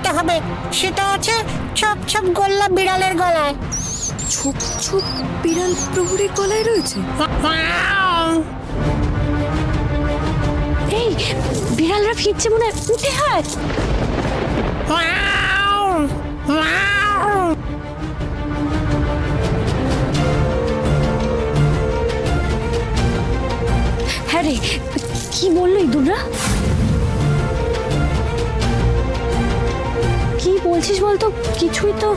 যেতে হবে, সেটা আছে ছপ ছপ গোল্লা বিড়ালের গলায়। ছোপ ছোপ বিড়াল প্রহরীর গলায় রয়েছে। এই বিড়ালরা ফিরছে মনে হয়, উঠে হাত। হ্যাঁ রে, কি বললো ইঁদুররা? কি বলছিস বলতো? কিছুই তো।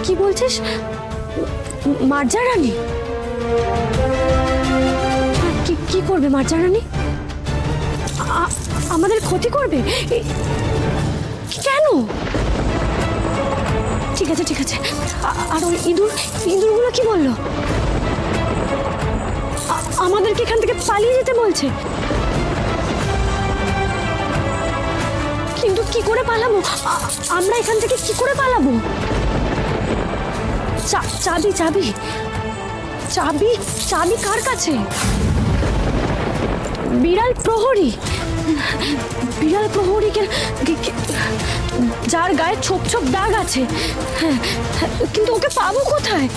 কি বলছিস? মার্জা রানী? কি করবে মার্জা রানী? আমাদের ক্ষতি করবে? কেন? ঠিক আছে ঠিক আছে। আর ওই ইঁদুরগুলো কি বললো? আমাদেরকে এখান থেকে পালিয়ে যেতে বলছে। কিন্তু কি করে পালাবো? আমরা এখান থেকে কি করে পালাবো? চাবি চাবি চাবি চাবি কার কাছে? বিড়াল প্রহরী, বিড়াল প্রহরী যার গায়ে ছোপ ছোপ দাগ আছে। হ্যাঁ, কিন্তু ওকে পাবো কোথায়?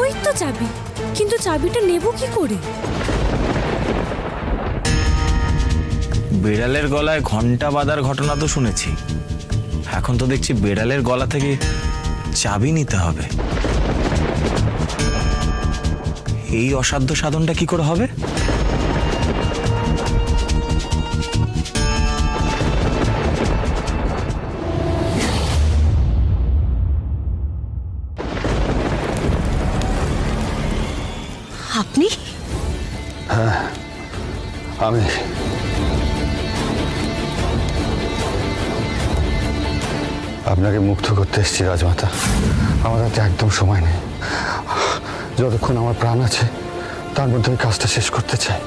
ওই তো চাবি, কিন্তু চাবিটা নেব কি করে? বিড়ালের গলায় ঘন্টা বাঁধার ঘটনা তো শুনেছি, এখন তো দেখছি বিড়ালের গলা থেকে চাবি নিতে হবে। এই অসাধ্য সাধনটা কি করে হবে? আপনি? হ্যাঁ, আমি। আপনাকে মুক্ত করতে এসেছি রাজমাতা। আমার হাতে একদম সময় নেই। যতক্ষণ আমার প্রাণ আছে তার মধ্যে আমি কাজটা শেষ করতে চাই।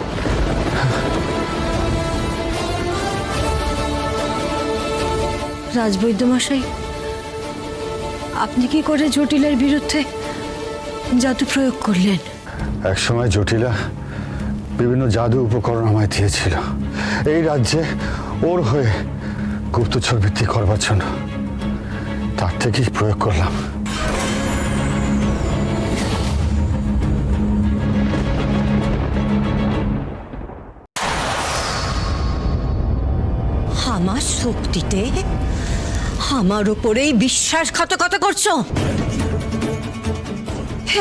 রাজবৈদ্য মশাই, আপনি কি করে জটিলের বিরুদ্ধে জাদু প্রয়োগ করলেন? একসময় জটিলা বিভিন্ন জাদু উপকরণ আমায় দিয়েছিল এই রাজ্যে ওর হয়ে গুপ্তচর বৃত্তি করবার জন্য। তার থেকেই প্রয়োগ করলাম। আমার শক্তিতে আমার উপরেই বিশ্বাসঘাতকতা করছো?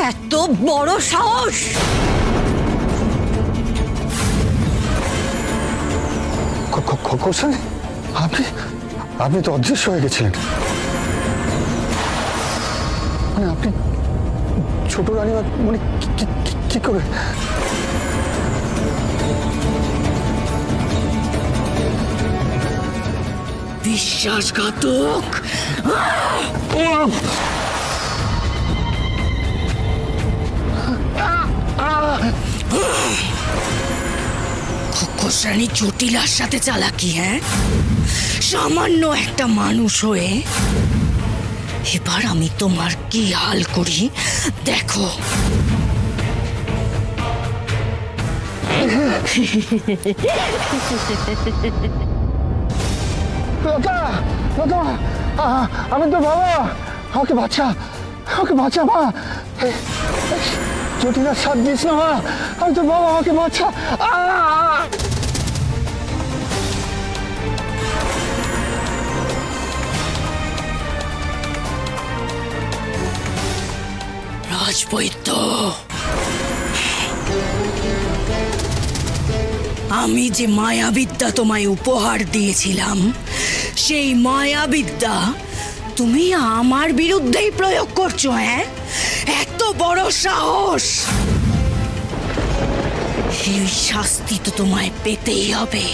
এত বড় সাহস! আপনি আপনি তো অদৃশ্য হয়ে গেছিলেন। মানে আপনি ছোট রানীমা মানে কি করে? বিশ্বাসঘাতক! খোকস রানী জটিলার সাথে চালাকি? হ্যাঁ, সামান্য একটা মানুষ হয়ে এবার আমি তোমার কি হাল করি দেখো। আমি তো বাবা, আমাকে বাঁচা, আমাকে বাঁচা মা। জটিলার সাথ দিস না মা, আমি তো বাবা, আমাকে বাঁচা। রাজবৈদ্য, আমি যে মায়াবিদ্যা তোমায় উপহার দিয়েছিলাম, সেই মায়াবিদ্যা তুমি আমার বিরুদ্ধেই প্রয়োগ করছো? হ্যাঁ, এত বড় সাহস! এই শাস্তি তো তোমায় পেতেই হবে।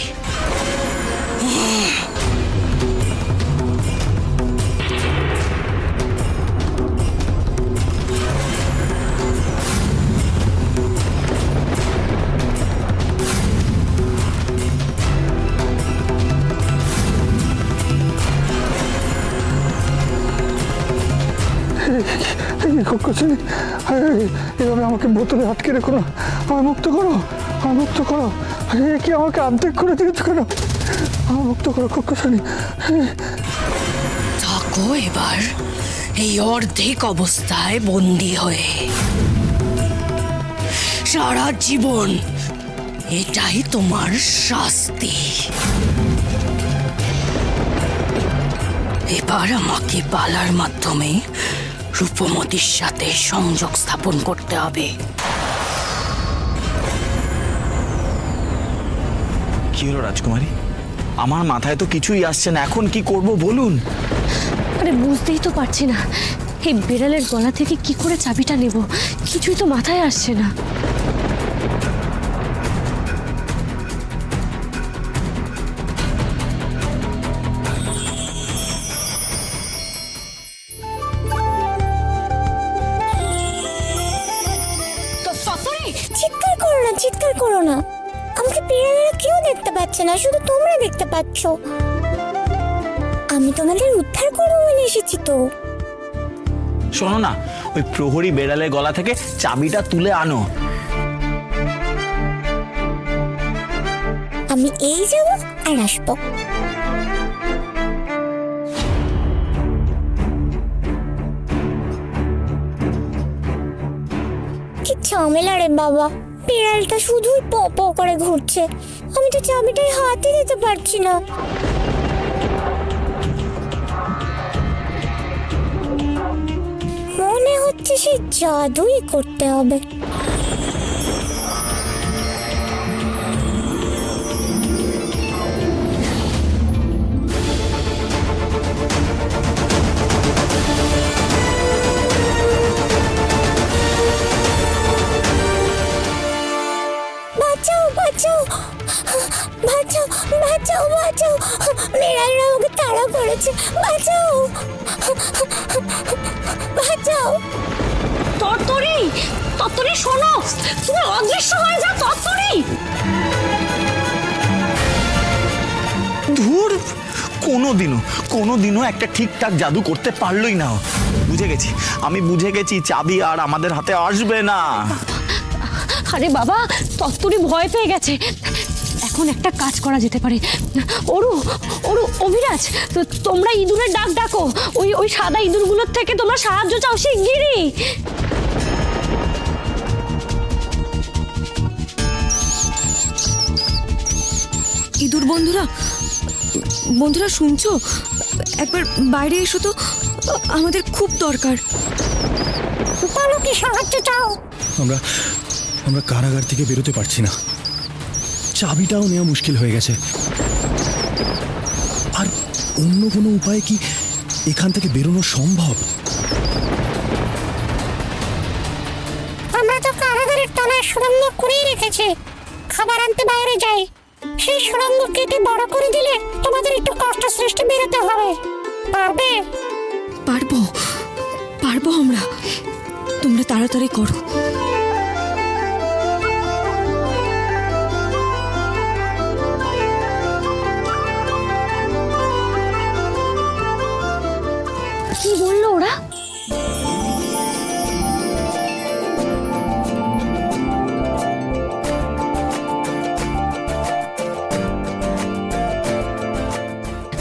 এভাবে আমাকে বোতলে আটকে রেখো না, আমায় মুক্ত করো, আমায় মুক্ত করো। কি আমাকে অর্ধেক করে দিয়েছো কেন? আমায় মুক্ত করো কক্ষসানি। থাকো এবার এই অর্ধেক অবস্থায় বন্দি হয়ে সারা জীবন। এটাই তোমার শাস্তি। এবার আমাকে পালার মাধ্যমে রূপমতির সাথে সংযোগ স্থাপন করতে হবে। কি হলো রাজকুমারী? আমার মাথায় তো কিছুই আসছে না, এখন কি করব বলুন। আরে বুঝতেই তো পারছি না, এই বিড়ালের গলা থেকে কি করে চাবিটা নেব, কিছুই তো মাথায় আসছে না। চিৎকার করো না, চিৎকার করো না। আমাকে বিড়ালেরা কেউ দেখতে পাচ্ছে না, শুধু তোমরা দেখতে পাচ্ছ। আমি তোমাদের উদ্ধার করবো বলে এসেছি তো। শোনো না, ওই প্রহরী বেড়ালের গলা থেকে চাবিটা তুলে আনো। আমি এই যাবো আর আসবো। কি ঝামেলা রে বাবা, বিড়ালটা শুধুই প প করে ঘুরছে, আমি তো চাবিটাই হাতে দিতে পারছি না। মনে হচ্ছে সেই জাদুই করতে হবে। বাঁচাও বাঁচাও বাঁচাও বাঁচাও বাঁচাও, বিড়ালরা আমাকে তাড়া করেছে, বাঁচাও বাঁচাও। তরতরি, তরতরি শোনো, তুমি অদৃশ্য হয়ে যাও তরতরি। ধুর, কোনোদিনও একটা ঠিকঠাক জাদু করতে পারলই না। বুঝে গেছি, আমি বুঝে গেছি, চাবি আর আমাদের হাতে আসবে না। আরে বাবা, তত্তরি ভয় পেয়ে গেছে। এখন একটা কাজ করা যেতে পারে। অরু, অরু, অভিরাজ, তো তোমরা ইঁদুরের ডাক ডাকো। ওই সাদা ইঁদুরগুলোর থেকে তোমরা সাহায্য চাও শিগগিরই। ইঁদুর বন্ধুরা, বন্ধুরা শুনছো? একবার বাইরে এসো তো, আমাদের খুব দরকার। বলো কি সাহায্য চাও? আমরা কারাগার থেকে বেরোতে পারছি না, চাবিটাও নেওয়া মুশকিল হয়ে গেছে। আর অন্য কোনো উপায় কি এখান থেকে বেরোনো সম্ভব? আমরা তো কারাগারের তলায় সুড়ঙ্গ করেই রেখেছি, খাবার আনতে বাইরে যাই। সেই সুড়ঙ্গ কেটে বড় করে দিলে তোমাদের একটু কষ্ট সৃষ্টি বেরোতে হবে। পারবে? পারবো, পারবো আমরা। তোমরা তাড়াতাড়ি করো। কি বললো ওরা?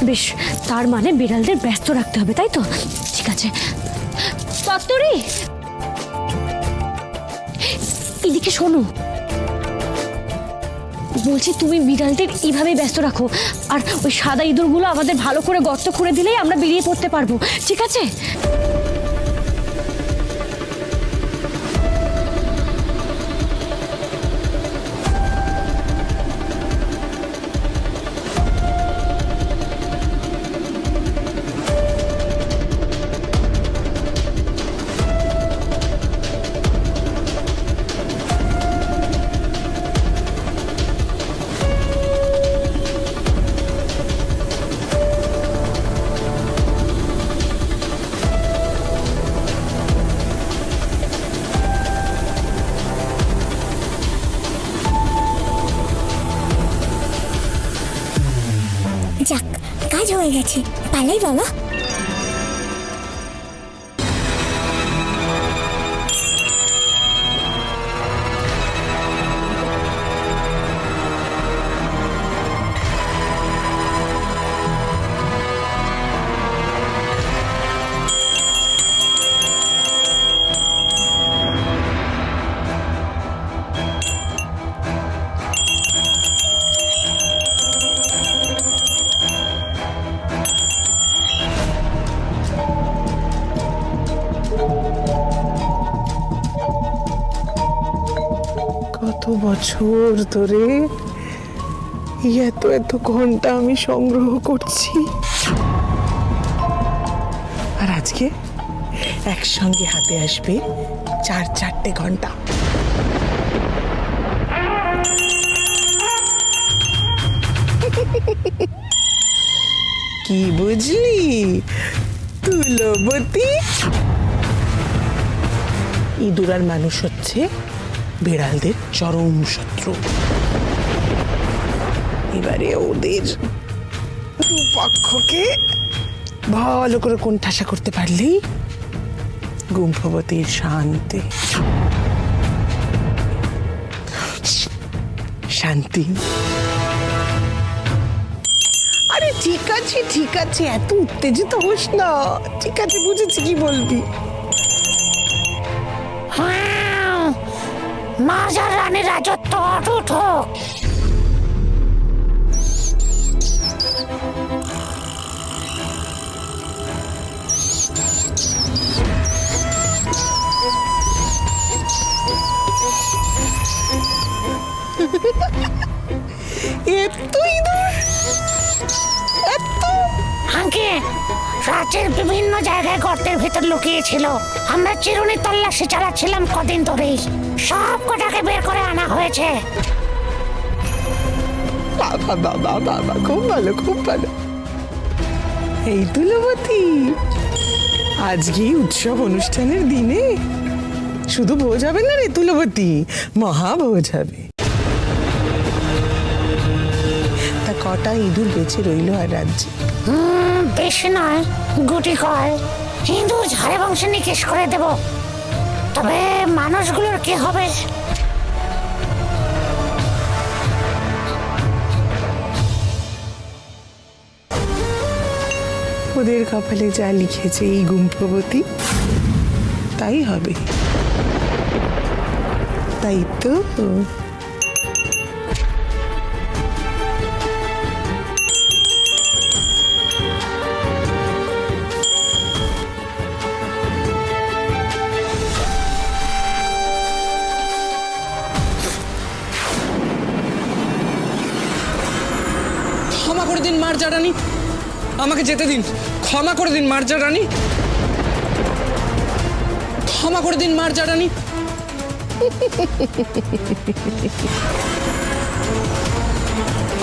বেশ, তার মানে বিড়ালদের ব্যস্ত রাখতে হবে, তাই তো? ঠিক আছে। তত্তরি, এদিকে শোনো, বলছি তুমি বিড়ালদের এইভাবে ব্যস্ত রাখো, আর ওই সাদা ইঁদুরগুলো আমাদের ভালো করে গর্ত করে দিলেই আমরা বেরিয়ে পড়তে পারবো, ঠিক আছে? কাজ হয়ে গেছে, পালাই বাবা। কত বছর ধরে এত এত ঘন্টা আমি সংগ্রহ করছি, আর আজকে একসঙ্গে হাতে আসবে 4 ঘন্টা। কি বুঝলি তুলবতী? ইঁদুর আর মানুষ হচ্ছে বিড়ালদের চরম শত্রু। এবারে ওদের পক্ষকে ভালো করে কোণঠাসা করতে পারলেই গুম্ফবতীর শান্তি শান্তি। আরে ঠিক আছে ঠিক আছে, এত উত্তেজিত হোস না। ঠিক আছে, বুঝেছি কি বলবি। মাজার রানীর রাজত্ব অটুট হোক। আগে রাজ্যের বিভিন্ন জায়গায় গর্তের ভেতর লুকিয়েছিল। আমরা চিরুনি তল্লাশি চালাচ্ছিলাম কদিন ধরেই, সব কটাকে বের করে আনা হয়েছে। বাবা বাবা বাবা, খুব ভালো খুব ভালো। এই তুলবতী, আজকে উৎসব অনুষ্ঠানের দিনে শুধু ভোজ হবে না রে তুলবতী, মহাভোজ হবে। তা কটা ইঁদুর বেঁচে রইল আর রাজ্যে? বেশি নয়, গুটি কয়। ইঁদুর ঝাড়ে বংশে নিকেশ করে দেব, তবে মানুষগুলোর কি হবে? ওদের কপালে যা লিখেছে এই গুম্ফবতী তাই হবে, তাই তো। ক্ষমা করে দিন মার্জা রানী, আমাকে যেতে দিন। ক্ষমা করে দিন মার্জা রানী, ক্ষমা করে দিন মার্জা রানী।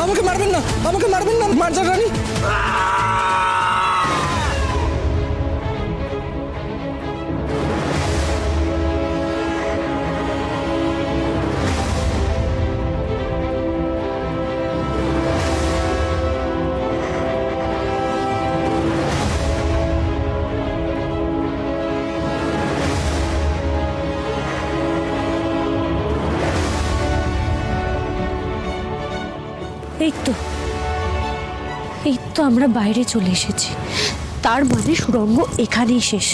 আমাকে মারবেন না, আমাকে মারবেন না মার্জা রানী। এই তো আমরা বাইরে চলে এসেছি, তার মানে সুড়ঙ্গ এখানেই শেষ।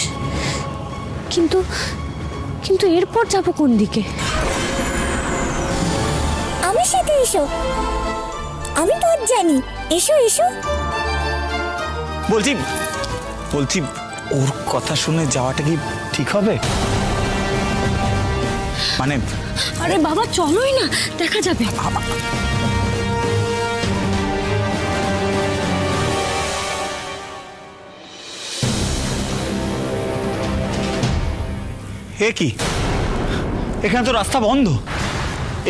কিন্তু কিন্তু এরপর যাব কোন দিকে? আমার সাথে এসো, আমি তো জানি। এসো এসো। বলছি বলছি ওর কথা শুনে যাওয়াটা কি ঠিক হবে? মানে আরে বাবা চলোই না, দেখা যাবে। এ কি, এখানে তো রাস্তা বন্ধ,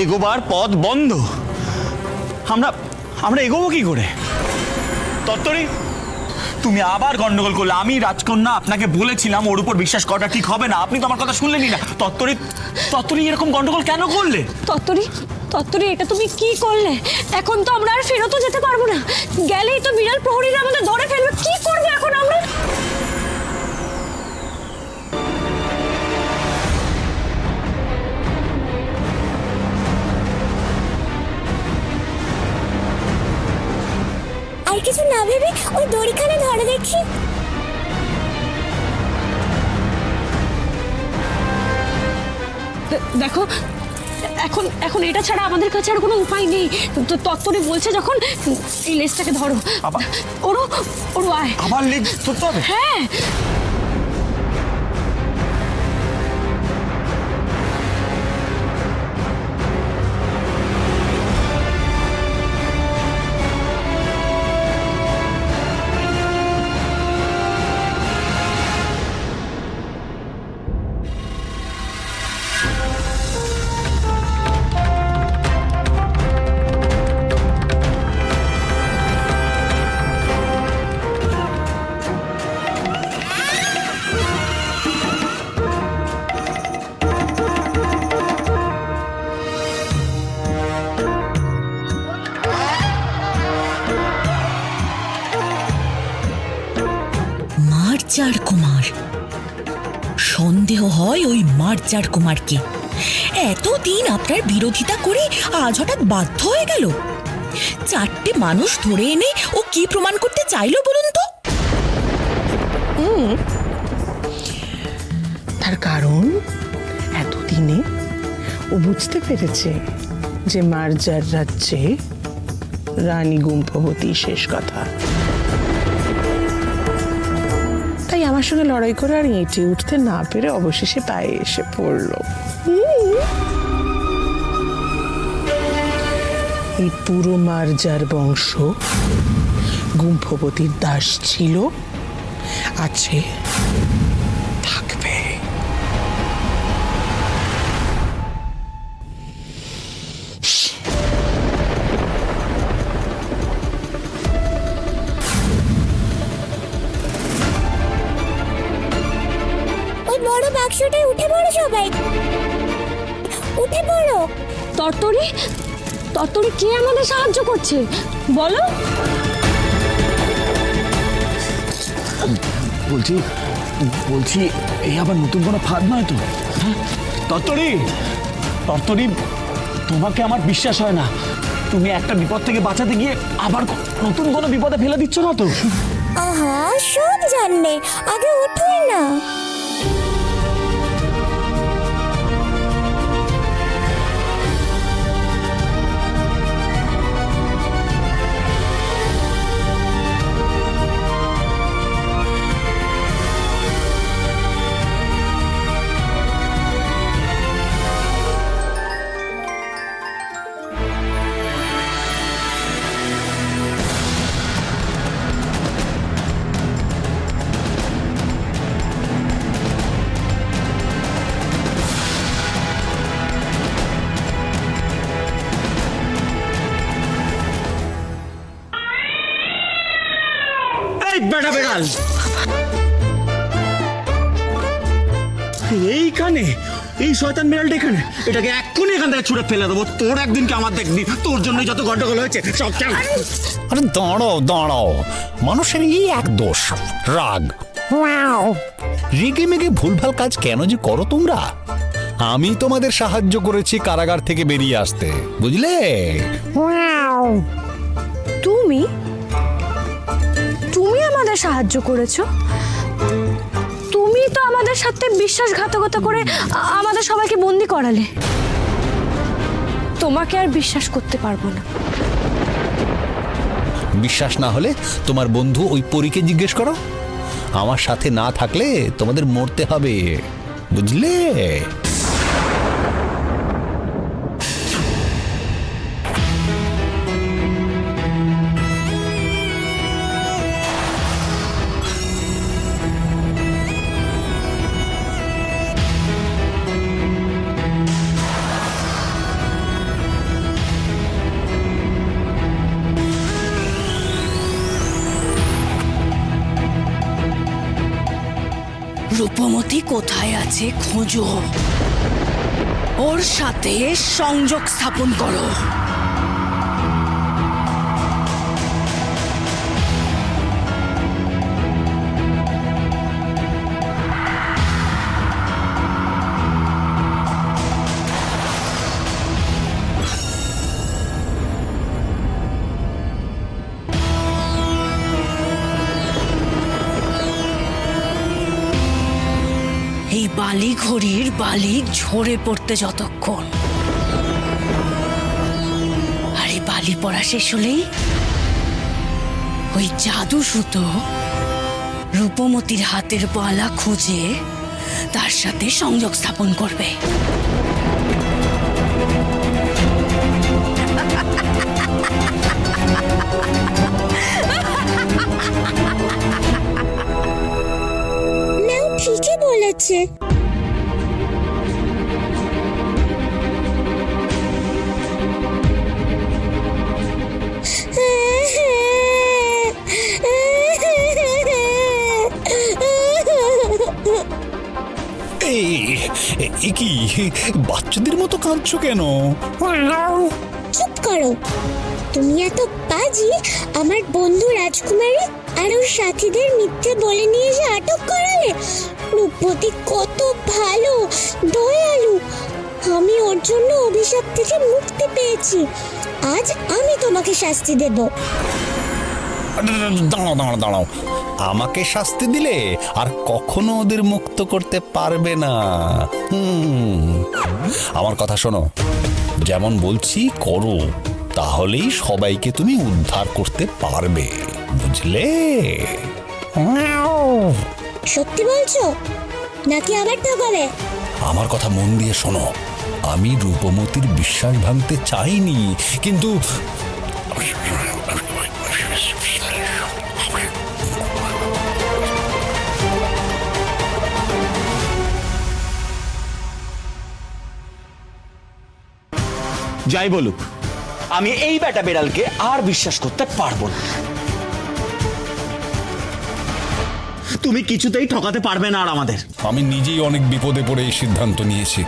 এগোবার পথ বন্ধ। আমরা আমরা এগোবো কি করে? তত্তরি তুমি আবার গন্ডগোল করলে। আমি রাজকন্যা, আপনাকে বলেছিলাম ওর উপর বিশ্বাস করাটা ঠিক হবে না, আপনি তো আমার কথা শুনলেনই না। তত্তরি এরকম গন্ডগোল কেন করলে? তত্তরি এটা তুমি কি করলে? এখন তো আমরা আর ফেরতও যেতে পারবো না, গেলেই তো বিড়াল প্রহরীরা আমাদের ধরে ফেলবে। কি করবো এখন আমরা? আর কিছু না ভেবে ওই দড়িখানে ধরে দেখি। দেখো, এখন এখন এটা ছাড়া আমাদের কাছে আর কোনো উপায় নেই। তো তত্তরি বলছে যখন, এই লেজটাকে ধরো। আবার? ওরো ওরো আয়। আবার লেজ ধরতে হবে? হ্যাঁ, মার্জার কুমার, সন্দেহ হয় ওই মার্জার কুমারকে। এতদিন আপনার বিরোধিতা করে আজ হঠাৎ বাধ্য হয়ে গেল। 4টে মানুষ ধরে এনে ও কি প্রমাণ করতে চাইলো বলুন তো? তার কারণ এতদিনে ও বুঝতে পেরেছে যে মার্জার রাজ্যে রানী গুম্ফবতী শেষ কথা। তাই আমার সঙ্গে লড়াই করে আর এঁটে উঠতে না পেরে অবশেষে পায়ে এসে পড়ল। এই পুরো মার্জার বংশ গুম্ফবতীর দাস ছিল, আছে, থাকবে। ওই বড় বাক্সটায় উঠে পড়ো সবাই, উঠে পড়ো। তত্তরি তত্তরি কে আমাদের সাহায্য করছে বলো? বলছি এই আবার নতুন কোনো ফাঁদ নয় তো? হ্যাঁ তত্তরি, তত্তরি তোমাকে আমার বিশ্বাস হয় না। তুমি একটা বিপদ থেকে বাঁচাতে গিয়ে আবার নতুন কোনো বিপদে ফেলে দিচ্ছ না তো? আহা, সব জানলে আগে উঠোই না। এই বেটা বেড়াল, এইখানে এই শয়তান বিড়ালটা এখানে, এটাকে এক্ষুনি এখান থেকে ছুঁড়ে ফেলে দেবো। তোর একদিনকে আমার দেখবি, তোর জন্যই যত গন্ডগোল হয়েছে সব। চল। আরে দাঁড়াও দাঁড়াও, মানুষের এই এক দোষ, রাগ। রেগে মেগে ভুলভাল কাজ কেন যে করো তোমরা? আমি তোমাদের সাহায্য করেছি কারাগার থেকে বেরিয়ে আসতে, বুঝলে? তুমি তুমি আমাদের সাহায্য করেছো? তুমি তো আমাদের সাথে বিশ্বাসঘাতকতা করে আমাদের সবাইকে বন্দি করালে। তোমাকে আর বিশ্বাস করতে পারবো না। বিশ্বাস না হলে তোমার বন্ধু ওই পরীকে জিজ্ঞেস করো। আমার সাথে না থাকলে তোমাদের মরতে হবে, বুঝলে? রূপমতি কোথায় আছে খোঁজো। ওর সাথে সংযোগ স্থাপন করো। এই বালি ঘড়ির বালি ঝরে পড়তে যতক্ষণ, আর এই বালি পড়া শেষ হলেই ওই জাদু সুতো রূপমতির হাতের বালা খুঁজে তার সাথে সংযোগ স্থাপন করবে। ঠিকই বলেছে। এ কি বাচ্চাদের মতো কাঁদছো কেন? চুপ করো, তুমি এত বাজি আমার বন্ধু রাজকুমারী আর ওর সাথীদের মিথ্যে বলে নিয়ে যে আটক করালে। রূপবতী কত ভালো, দয়ালু। আমি ওর জন্য অভিশাপ থেকে মুক্তি পেয়েছি। আজ আমি তোমাকে শাস্তি দেব। দাঁড়াও দাঁড়াও দাঁড়াও, আমাকে শাস্তি দিলে আর কখনো ওদের মুক্ত করতে পারবে না। আমার কথা শোনো, যেমন বলছি করো, তাহলেই সবাইকে তুমি উদ্ধার করতে পারবে, বুঝলে? সত্যি বলছো নাকি আবার ঠকাবে? আমার কথা মন দিয়ে শোনো, আমি রূপমতির বিশ্বাস ভাঙতে চাইনি, কিন্তু যাই বলুক, আমি এই বেটা বেড়ালকে আর বিশ্বাস করতে পারবো না। তুমি কিছুতেই ঠকাতে পারবে না আর আমাদের। আমি নিজেই অনেক বিপদে পড়ে এই সিদ্ধান্ত নিয়েছি।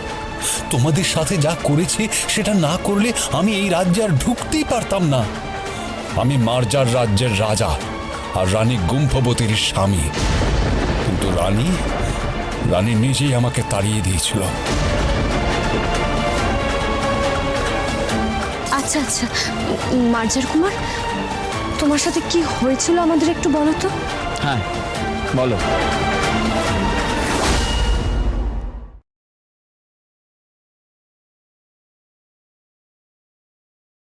তোমাদের সাথে যা করেছে সেটা না করলে আমি এই রাজ্যে আর ঢুকতেই পারতাম না। আমি মার্জার রাজ্যের রাজা আর রানী গুম্ফবতীর স্বামী, কিন্তু রানী নিজেই আমাকে তাড়িয়ে দিয়েছিল। আচ্ছা আচ্ছা, মার্জার কুমার, তোমার সাথে কি হয়েছিল আমাদের একটু বলো তো। হ্যাঁ বলো।